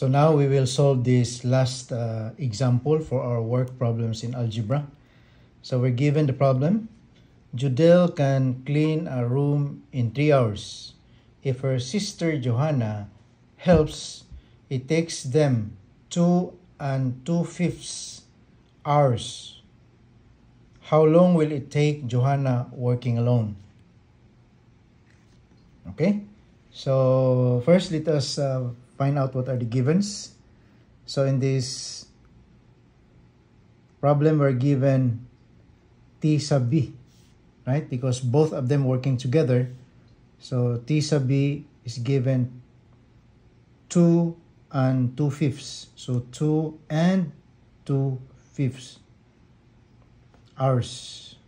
So now we will solve this last example for our work problems in algebra. So we're given the problem. Judel can clean a room in 3 hours. If her sister Johanna helps, it takes them 2 and 2/5 hours. How long will it take Johanna working alone? Okay, so first let us find out what are the givens. So in this problem, we're given T sub B, right? Because both of them working together. So T sub B is given 2 and 2/5. So 2 and 2/5 hours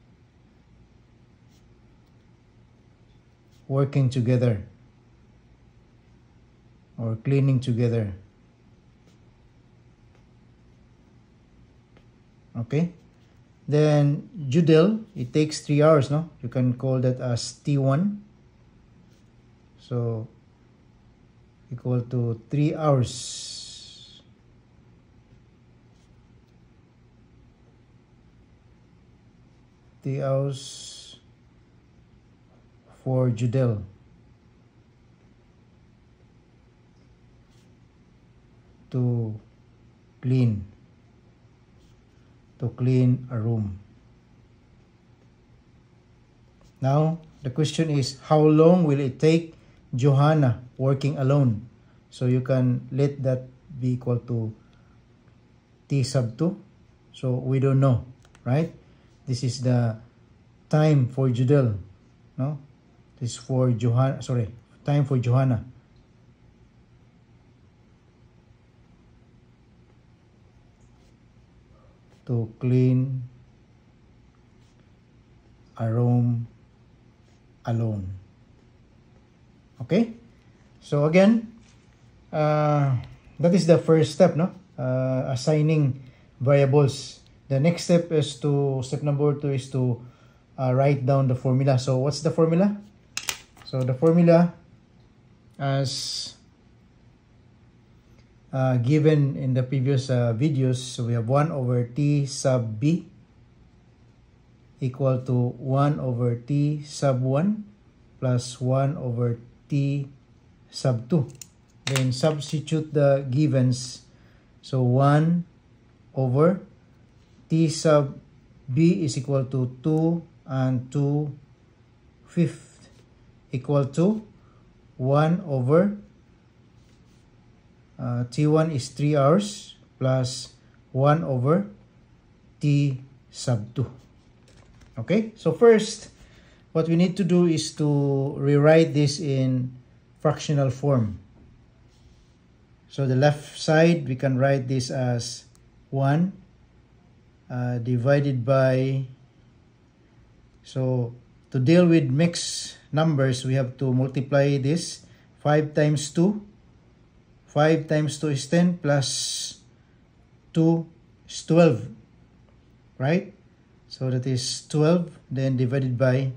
working together or cleaning together. Okay, then Judel, it takes 3 hours, no? You can call that as T1. So equal to 3 hours. For Judel. To clean a room. Now the question is, how long will it take Johanna working alone? So you can let that be equal to T sub 2. So we don't know, right? This is the time for Judel, no? This is for Johanna, time for Johanna. To clean a room alone. Okay, so again, that is the first step, no? Assigning variables. The next step is step number 2 is to write down the formula. So what's the formula? So the formula, as given in the previous videos, so we have 1 over T sub B equal to 1 over T sub 1 plus 1 over T sub 2. Then substitute the givens. So 1 over T sub B is equal to 2 and 2/5 equal to 1 over T1 is 3 hours plus 1 over T sub 2. Okay, so first, what we need to do is to rewrite this in fractional form. So the left side, we can write this as 1 divided by, so to deal with mixed numbers, we have to multiply this. 5 times 2. 5 times 2 is 10 plus 2 is 12, right? So that is 12, then divided by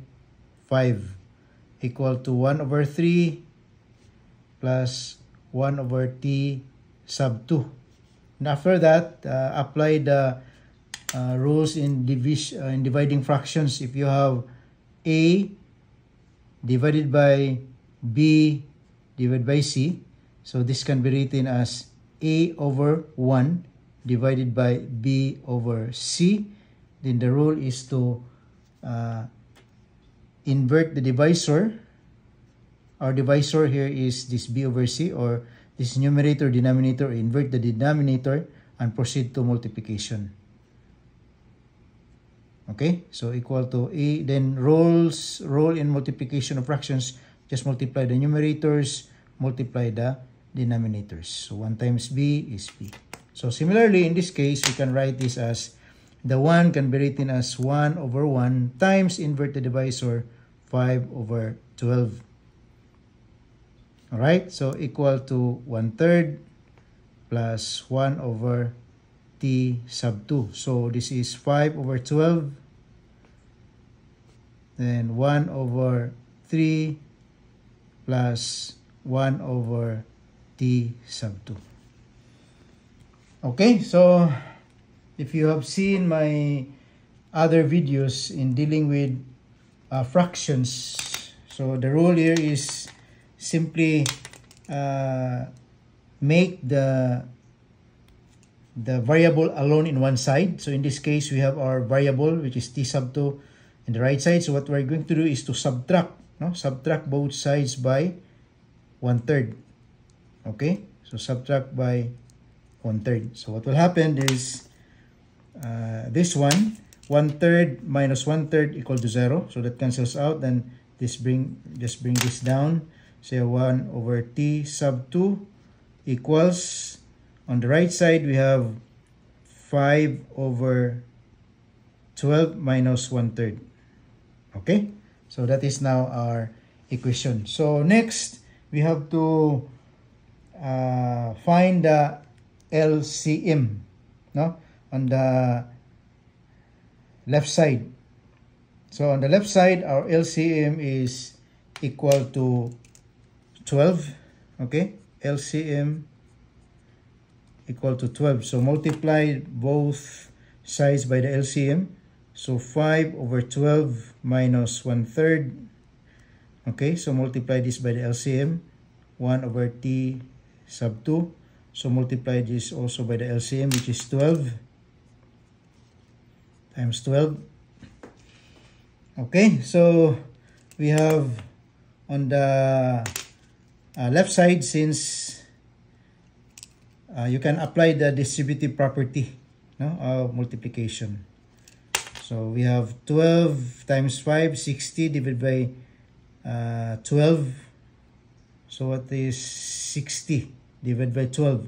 5 equal to 1 over 3 plus 1 over T sub 2. And after that, apply the rules in dividing fractions. If you have A divided by B divided by C, so this can be written as A over 1 divided by B over C. Then the rule is to invert the divisor. Our divisor here is this B over C, or this numerator, denominator. Invert the denominator and proceed to multiplication. Okay, so equal to A. Then rule in multiplication of fractions, just multiply the numerators, multiply the denominators. So 1 times B is B. So similarly, in this case, we can write this as, the 1 can be written as 1 over 1 times, invert the divisor, 5 over 12. Alright, so equal to 1/3 plus 1 over T sub 2. So this is 5 over 12, then 1 over 3 plus 1 over T sub 2. Okay, so if you have seen my other videos in dealing with fractions, so the rule here is simply make the variable alone in one side. So in this case, we have our variable, which is t sub 2 in the right side. So what we're going to do is to subtract, no? Subtract both sides by 1/3. Okay, so subtract by 1/3. So what will happen is this one, 1/3 minus 1/3 equal to 0. So that cancels out. Then just bring this down. Say 1 over t sub 2 equals, on the right side we have 5 over 12 minus 1/3. Okay, so that is now our equation. So next we have to find the LCM, no, on the left side. So on the left side, our LCM is equal to 12. Okay, LCM equal to 12. So multiply both sides by the LCM. So 5 over 12 minus 1/3. Okay, so multiply this by the LCM. 1 over t sub 2. So multiply this also by the LCM, which is 12 times 12. Okay, so we have on the left side, since you can apply the distributive property, no, of multiplication. So we have 12 times 5, 60 divided by 12. So what is 60 divided by 12?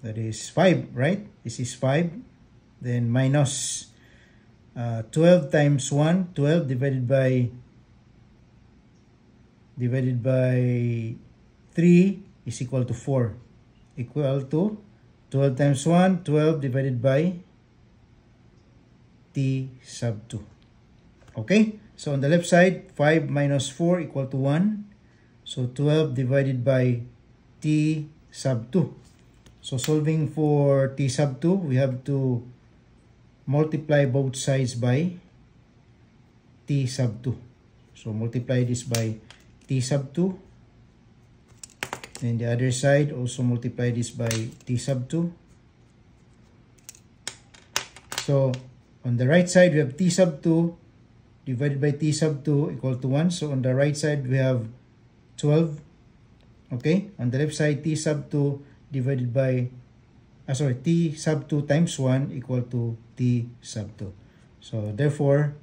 That is 5, right? This is 5. Then minus 12 times 1, 12 divided by 3 is equal to 4. Equal to 12 times 1, 12 divided by t sub 2. Okay, so on the left side, 5 minus 4 equal to 1. So 12 divided by t sub 2. So solving for t sub 2, we have to multiply both sides by t sub 2. So multiply this by t sub 2. And the other side, also multiply this by t sub 2. So on the right side, we have t sub 2 divided by t sub 2 equal to 1. So on the right side, we have 12. Okay, on the left side, t sub 2 divided by, t sub 2 times 1 equal to t sub 2. So therefore,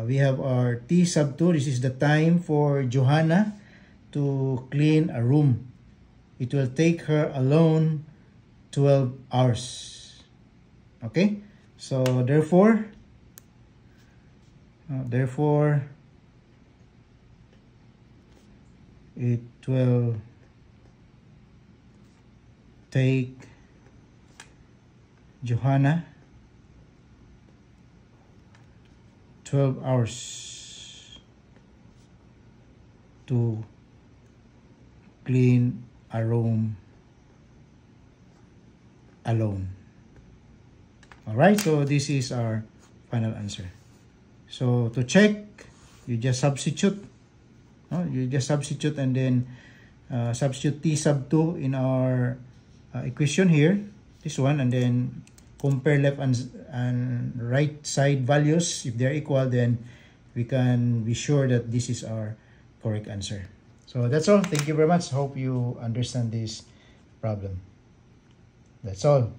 we have our t sub 2. This is the time for Johanna to clean a room. It will take her alone 12 hours. Okay, so therefore it will take Johanna 12 hours to clean a room alone. Alright, so this is our final answer. So to check, you just substitute. You just substitute and then substitute t sub 2 in our equation here, this one, and then compare left and right side values. If they're equal, then we can be sure that this is our correct answer. So that's all. Thank you very much. Hope you understand this problem. That's all.